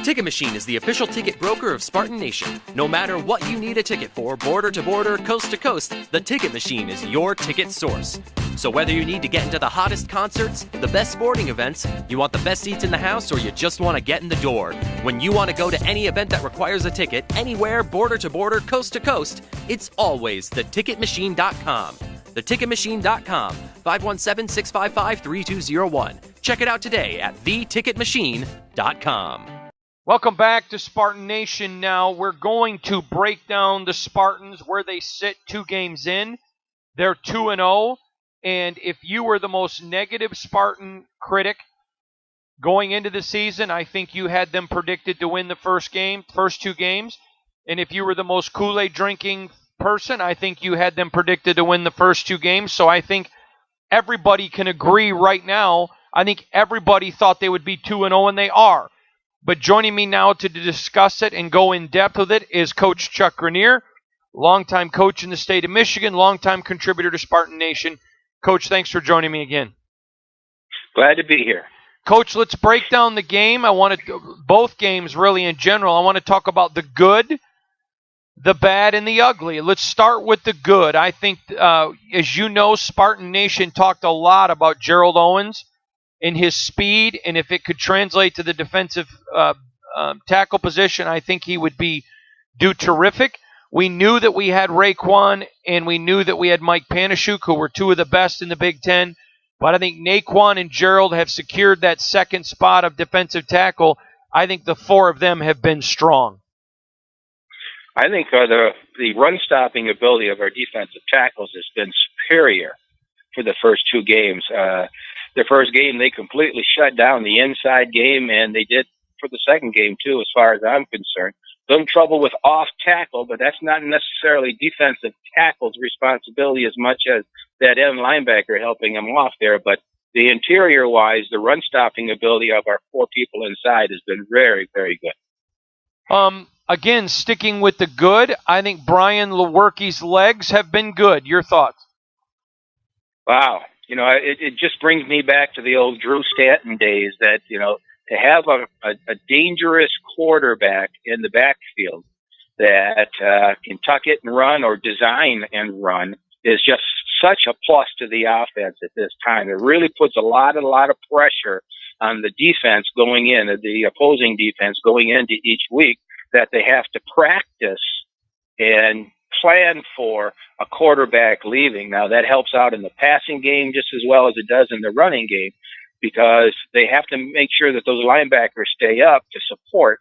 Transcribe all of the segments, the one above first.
Ticket Machine is the official ticket broker of Spartan Nation. No matter what you need a ticket for, border to border, coast to coast, the Ticket Machine is your ticket source. So whether you need to get into the hottest concerts, the best sporting events, you want the best seats in the house, or you just want to get in the door, when you want to go to any event that requires a ticket, anywhere, border to border, coast to coast, it's always theticketmachine.com. Theticketmachine.com, 517-655-3201. Check it out today at theticketmachine.com. Welcome back to Spartan Nation. Now we're going to break down the Spartans, where they sit 2 games in. They're 2-0, and if you were the most negative Spartan critic going into the season, I think you had them predicted to win the first 2 games. And if you were the most Kool-Aid drinking person, I think you had them predicted to win the first 2 games. So I think everybody can agree right now. I think everybody thought they would be 2-0, and they are. But joining me now to discuss it and go in depth with it is Coach Chuck Grenier, longtime coach in the state of Michigan, longtime contributor to Spartan Nation. Coach, thanks for joining me again. Glad to be here. Coach, let's break down the game. Both games really in general. I want to talk about the good, the bad, and the ugly. Let's start with the good. I think, as you know, Spartan Nation talked a lot about Gerald Owens and his speed, and if it could translate to the defensive tackle position, I think he would do terrific. We knew that we had Raekwon, and we knew that we had Mike Panashuk, who were 2 of the best in the Big Ten. But I think Naquan and Gerald have secured that second spot of defensive tackle. I think the 4 of them have been strong. I think the run-stopping ability of our defensive tackles has been superior for the first 2 games. The first game, they completely shut down the inside game, and they did for the second game, too, as far as I'm concerned. Some trouble with off tackle, but that's not necessarily defensive tackle's responsibility as much as that end linebacker helping him off there. But the interior-wise, the run-stopping ability of our 4 people inside has been very, very good. Again, sticking with the good, I think Brian Lewerke's legs have been good. Your thoughts? Wow. You know, it just brings me back to the old Drew Stanton days that, you know, to have a dangerous quarterback in the backfield that can tuck it and run or design and run is just such a plus to the offense at this time. It really puts a lot of pressure on the defense going in, the opposing defense going into each week, that they have to practice and plan for a quarterback leaving. Now, that helps out in the passing game just as well as it does in the running game, because they have to make sure that those linebackers stay up to support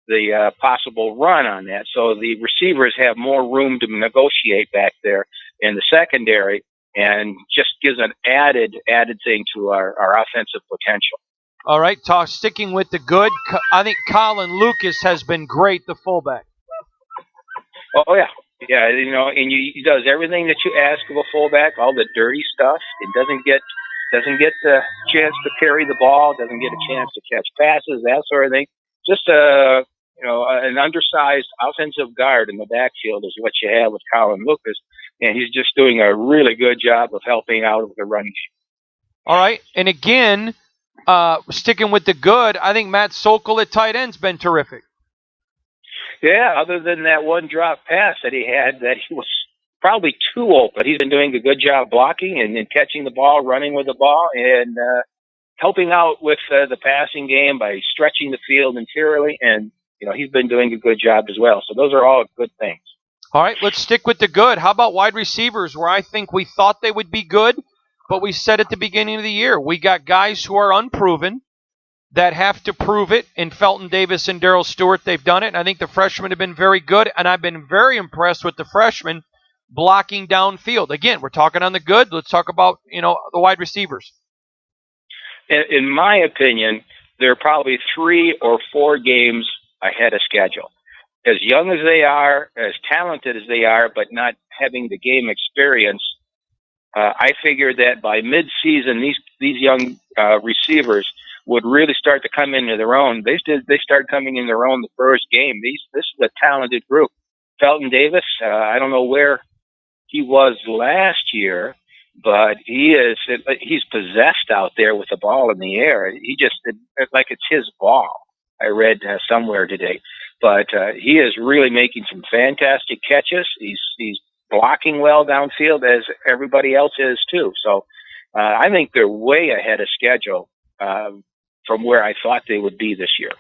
the possible run on that. So the receivers have more room to negotiate back there in the secondary, and just gives an added thing to our offensive potential. All right, sticking with the good, I think Colin Lucas has been great, the fullback. Oh, yeah. Yeah, you know, and he does everything that you ask of a fullback, all the dirty stuff. It doesn't get the chance to carry the ball, doesn't get a chance to catch passes, that sort of thing. Just an undersized offensive guard in the backfield is what you have with Colin Lucas, and he's just doing a really good job of helping out with the run game. All right, and again, sticking with the good, I think Matt Sokol at tight end's been terrific. Yeah, other than that one drop pass that he had, that he was probably too open. He's been doing a good job blocking and catching the ball, running with the ball, and helping out with the passing game by stretching the field interiorly. And, you know, he's been doing a good job as well. So those are all good things. All right, let's stick with the good. How about wide receivers, where I think we thought they would be good, but we said at the beginning of the year, we got guys who are unproven that have to prove it. In Felton Davis and Darrell Stewart, they've done it. And I think the freshmen have been very good, and I've been very impressed with the freshmen blocking downfield. Again, we're talking on the good. Let's talk about, you know, the wide receivers. In my opinion, they're probably 3 or 4 games ahead of schedule. As young as they are, as talented as they are, but not having the game experience, I figure that by mid-season, these young receivers would really start to come into their own. They started coming in their own the first game. This is a talented group. Felton Davis, I don't know where he was last year, but he's possessed out there with the ball in the air. It's like it's his ball. I read somewhere today. But he is really making some fantastic catches. He's blocking well downfield, as everybody else is too. So I think they're way ahead of schedule from where I thought they would be this year.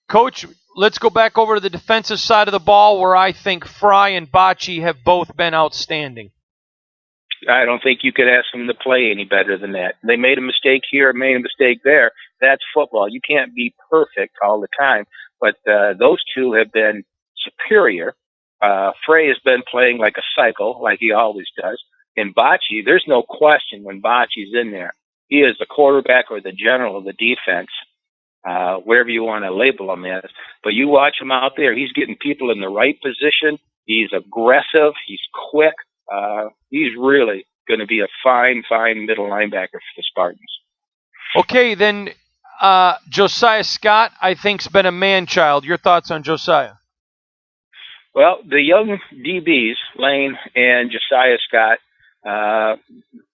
Coach, let's go back over to the defensive side of the ball, where I think Fry and Bocce have both been outstanding. I don't think you could ask them to play any better than that. They made a mistake here, made a mistake there. That's football. You can't be perfect all the time. But those two have been superior. Frey has been playing like a cycle, like he always does. And Bocce, there's no question when Bocce's in there. He is the quarterback or the general of the defense, wherever you want to label him as. But you watch him out there, he's getting people in the right position. He's aggressive. He's quick. He's really going to be a fine middle linebacker for the Spartans. Okay, then Josiah Scott, I think, has been a man-child. Your thoughts on Josiah? Well, the young DBs, Lane and Josiah Scott,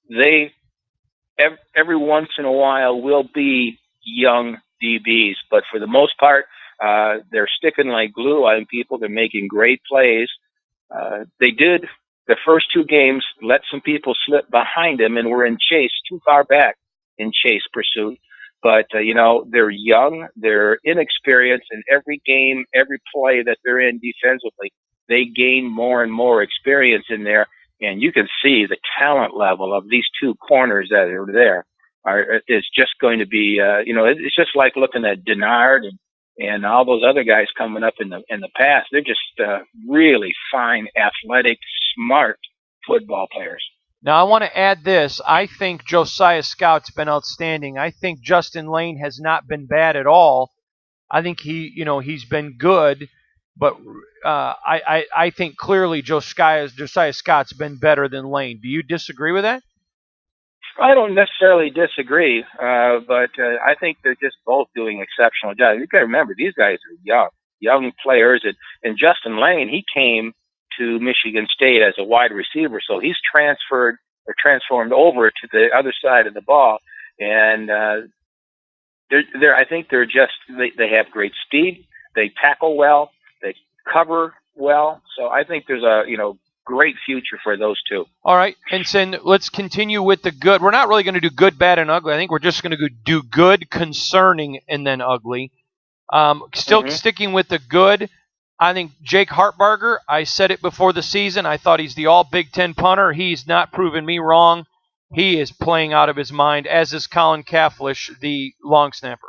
they every once in a while will be young DBs, but for the most part, they're sticking like glue on people. They're making great plays. They did the first two games let some people slip behind them and were in chase too far back in chase pursuit. But, they're young, they're inexperienced, and every game, every play that they're in defensively, they gain more and more experience in there. And you can see the talent level of these two corners that are there is just going to be, it's just like looking at Denard and all those other guys coming up in the past. They're just really fine, athletic, smart football players. Now, I want to add this. I think Josiah Scott's been outstanding. I think Justin Lane has not been bad at all. I think he's been good, but I think clearly Josiah Scott's been better than Lane. Do you disagree with that? I don't necessarily disagree, but I think they're just both doing exceptional jobs. You got to remember, these guys are young players, and Justin Lane, he came to Michigan State as a wide receiver, so he's transformed over to the other side of the ball, and I think they have great speed, they tackle well, they cover well, so I think there's a great future for those two. All right, and then let's continue with the good. We're not really going to do good, bad, and ugly. I think we're just going to do good, concerning, and then ugly. Sticking with the good, I think Jake Hartbarger, I said it before the season, I thought he's the all Big Ten punter. He's not proven me wrong. He is playing out of his mind, as is Colin Kafflish, the long snapper.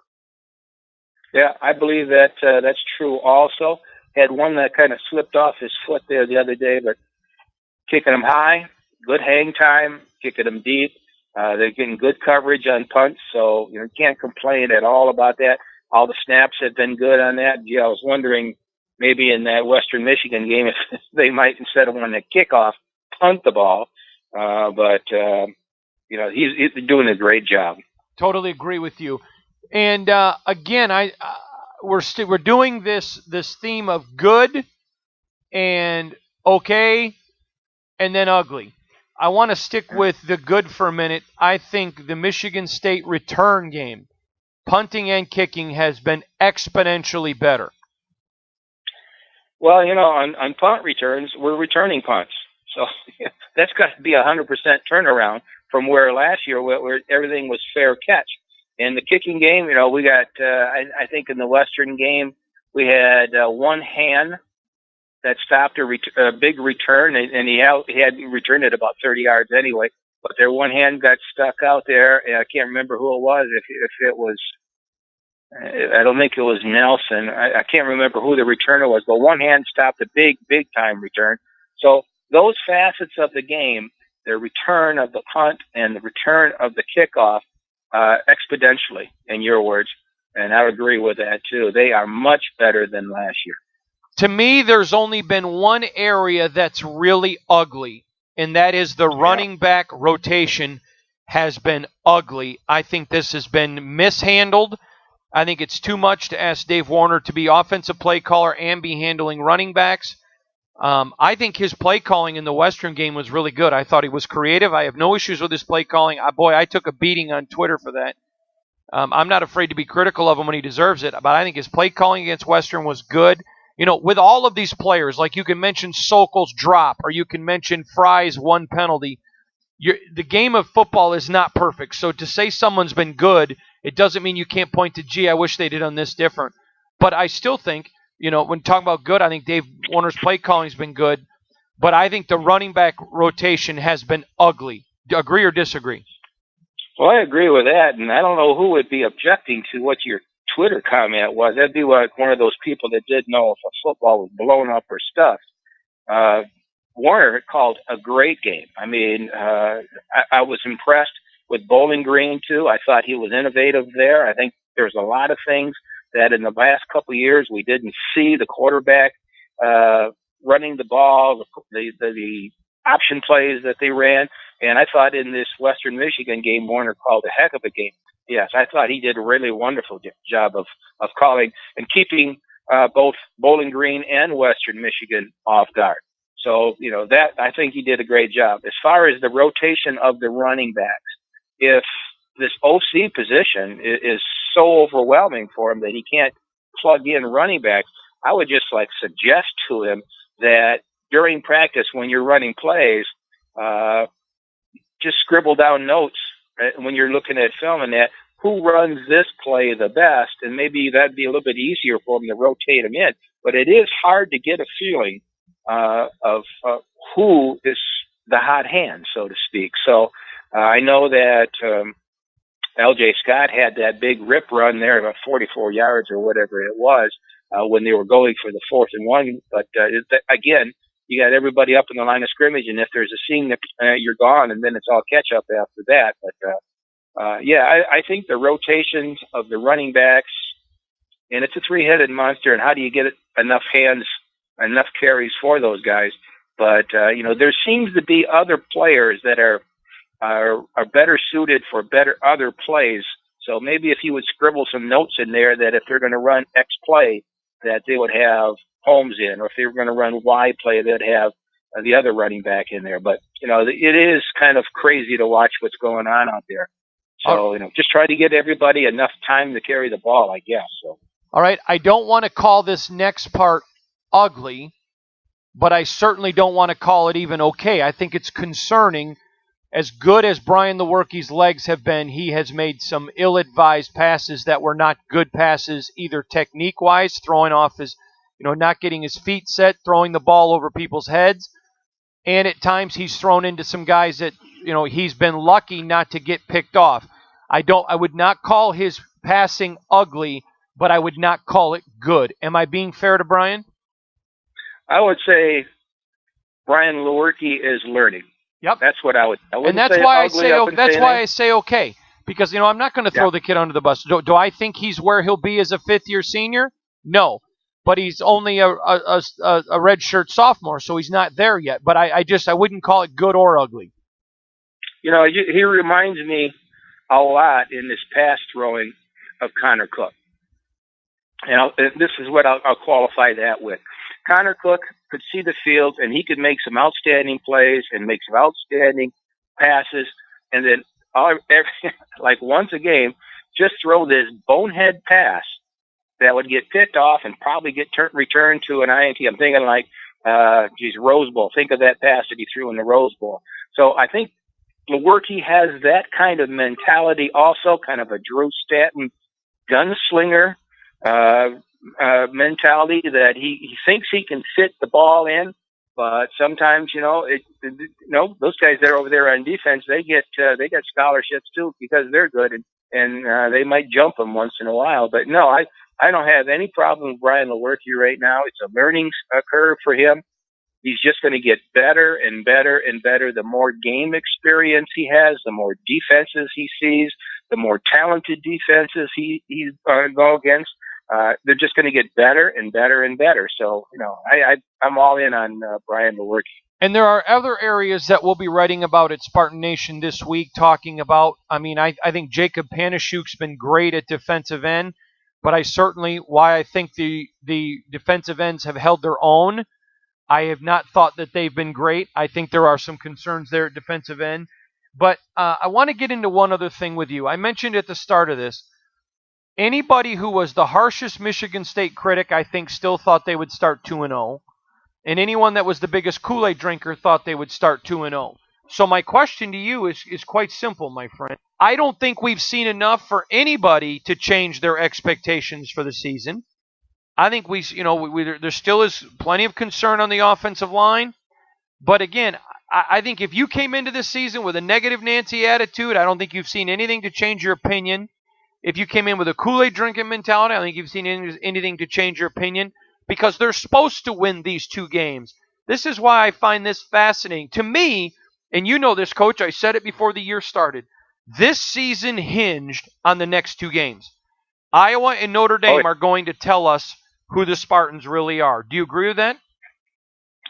Yeah, I believe that that's true also. Had one that kind of slipped off his foot there the other day, but kicking them high, good hang time, kicking them deep. They're getting good coverage on punts, so you can't complain at all about that. All the snaps have been good on that. Yeah, I was wondering maybe in that Western Michigan game if they might, instead of on the kickoff, punt the ball. But he's doing a great job. Totally agree with you. And again, we're doing this theme of good and okay and then ugly. I want to stick with the good for a minute. I think the Michigan State return game, punting and kicking, has been exponentially better. Well, on punt returns, we're returning punts. So that's got to be 100% turnaround from where last year where everything was fair catch. In the kicking game, we got, I think in the Western game, we had one hand that stopped a big return, and he had returned it about 30 yards anyway. But their one hand got stuck out there, and I can't remember who it was. If it was, I don't think it was Nelson. I can't remember who the returner was, but one hand stopped a big time return. So those facets of the game, the return of the punt and the return of the kickoff, exponentially, in your words, and I agree with that too. They are much better than last year. To me, there's only been one area that's really ugly, and that is the running back rotation has been ugly. I think this has been mishandled. I think it's too much to ask Dave Warner to be offensive play caller and be handling running backs. I think his play calling in the Western game was really good. I thought he was creative. I have no issues with his play calling. I took a beating on Twitter for that. I'm not afraid to be critical of him when he deserves it, but I think his play calling against Western was good. With all of these players, like you can mention Sokol's drop, or you can mention Fry's one penalty. The game of football is not perfect. So to say someone's been good, it doesn't mean you can't point to, gee, I wish they did on this different. But I still think, when talking about good, I think Dave Warner's play calling has been good. But I think the running back rotation has been ugly. Agree or disagree? Well, I agree with that, and I don't know who would be objecting to what your Twitter comment was. That'd be like one of those people that didn't know if a football was blown up or stuffed. Warner called a great game. I mean, I was impressed with Bowling Green, too. I thought he was innovative there. I think there's a lot of things that in the last couple of years we didn't see. The quarterback running the ball, the option plays that they ran. And I thought in this Western Michigan game, Warner called a heck of a game. Yes, I thought he did a really wonderful job of calling and keeping both Bowling Green and Western Michigan off guard. So, that I think he did a great job. As far as the rotation of the running backs, if this OC position is so overwhelming for him that he can't plug in running backs, I would just suggest to him that during practice when you're running plays, just scribble down notes when you're looking at film and that who runs this play the best, and maybe that'd be a little bit easier for him to rotate him in. But it is hard to get a feeling of who is the hot hand, so to speak. So I know that L.J. Scott had that big rip run there, about 44 yards or whatever it was, when they were going for the 4th and 1. But again, you got everybody up in the line of scrimmage, and if there's a seam, you're gone, and then it's all catch up after that. But I think the rotations of the running backs, and it's a three-headed monster, and how do you get enough hands, enough carries for those guys? But there seems to be other players that are better suited for better other plays. So maybe if you would scribble some notes in there that if they're going to run X play, that they would have Holmes in, or if they were going to run Y play, they'd have the other running back in there. But it is kind of crazy to watch what's going on out there. So just try to get everybody enough time to carry the ball, I guess. So. All right, I don't want to call this next part ugly, but I certainly don't want to call it even okay. I think it's concerning. As good as Brian Lewerke's legs have been, he has made some ill-advised passes that were not good passes, either technique-wise, throwing off his, not getting his feet set, throwing the ball over people's heads, and at times he's thrown into some guys that, he's been lucky not to get picked off. I would not call his passing ugly, but I would not call it good. Am I being fair to Brian? I would say Brian Lewerke is learning. Yep. That's what I would. And that's why I say okay, because I'm not going to throw the kid under the bus. Do I think he's where he'll be as a fifth-year senior? No, but he's only a redshirt sophomore, so he's not there yet. But I wouldn't call it good or ugly. He reminds me a lot in this pass throwing of Connor Cook. And this is what I'll qualify that with. Connor Cook could see the field, and he could make some outstanding plays and make some outstanding passes, and then once a game, just throw this bonehead pass that would get picked off and probably get returned to an INT. I'm thinking Rose Bowl. Think of that pass that he threw in the Rose Bowl. So I think Lewerke has that kind of mentality also, kind of a Drew Stanton gunslinger mentality that he thinks he can fit the ball in, but sometimes those guys that are over there on defense, they get scholarships too because they're good and they might jump them once in a while. But no, I don't have any problem with Brian Lewerke right now. It's a learning curve for him. He's just going to get better and better and better. The more game experience he has, the more defenses he sees, the more talented defenses he's go against. They're just going to get better and better and better. So, I'm all in on Brian Lewerke. And there are other areas that we'll be writing about at Spartan Nation this week, talking about, I think Jacob Panashuk's been great at defensive end, but I think the defensive ends have held their own. I have not thought that they've been great. I think there are some concerns there at defensive end. But I want to get into one other thing with you. I mentioned at the start of this, Anybody who was the harshest Michigan State critic, I think, still thought they would start 2-0. And anyone that was the biggest Kool-Aid drinker thought they would start 2-0. So my question to you is quite simple, my friend. I don't think we've seen enough for anybody to change their expectations for the season. I think there still is plenty of concern on the offensive line. But again, I think if you came into this season with a negative Nancy attitude, I don't think you've seen anything to change your opinion. If you came in with a Kool-Aid drinking mentality, I don't think you've seen anything to change your opinion, because they're supposed to win these 2 games. This is why I find this fascinating. To me, and you know this, Coach, I said it before the year started, this season hinged on the next 2 games. Iowa and Notre Dame are going to tell us who the Spartans really are. Do you agree with that?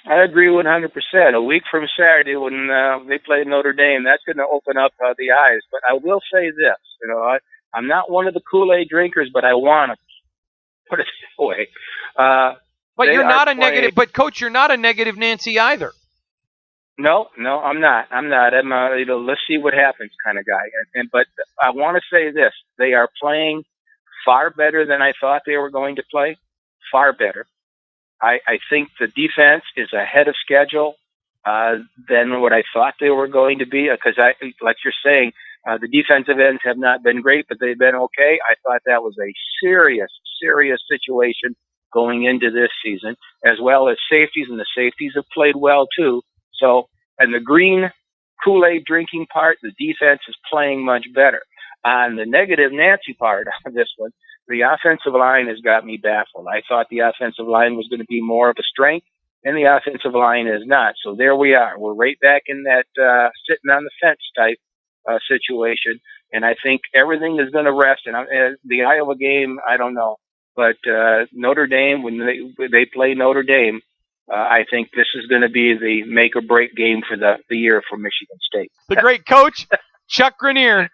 I agree 100%. A week from Saturday when they play Notre Dame, that's going to open up the eyes. But I will say this, I'm not one of the Kool-Aid drinkers, but I want to put it that way. But you're not a negative. But Coach, you're not a negative Nancy either. No, I'm not. I'm let's see what happens kind of guy. But I want to say this: they are playing far better than I thought they were going to play. Far better. I think the defense is ahead of schedule than what I thought they were going to be. Because like you're saying, the defensive ends have not been great, but they've been okay. I thought that was a serious situation going into this season, as well as safeties, and the safeties have played well too. So, and the green Kool-Aid drinking part, the defense is playing much better. On the negative Nancy part of this one, the offensive line has got me baffled. I thought the offensive line was going to be more of a strength, and the offensive line is not. So there we are. We're right back in that sitting on the fence type situation, and I think everything is going to rest. And the Iowa game, I don't know. But Notre Dame, when they play Notre Dame, I think this is going to be the make or break game for the year for Michigan State. The great coach, Chuck Grenier.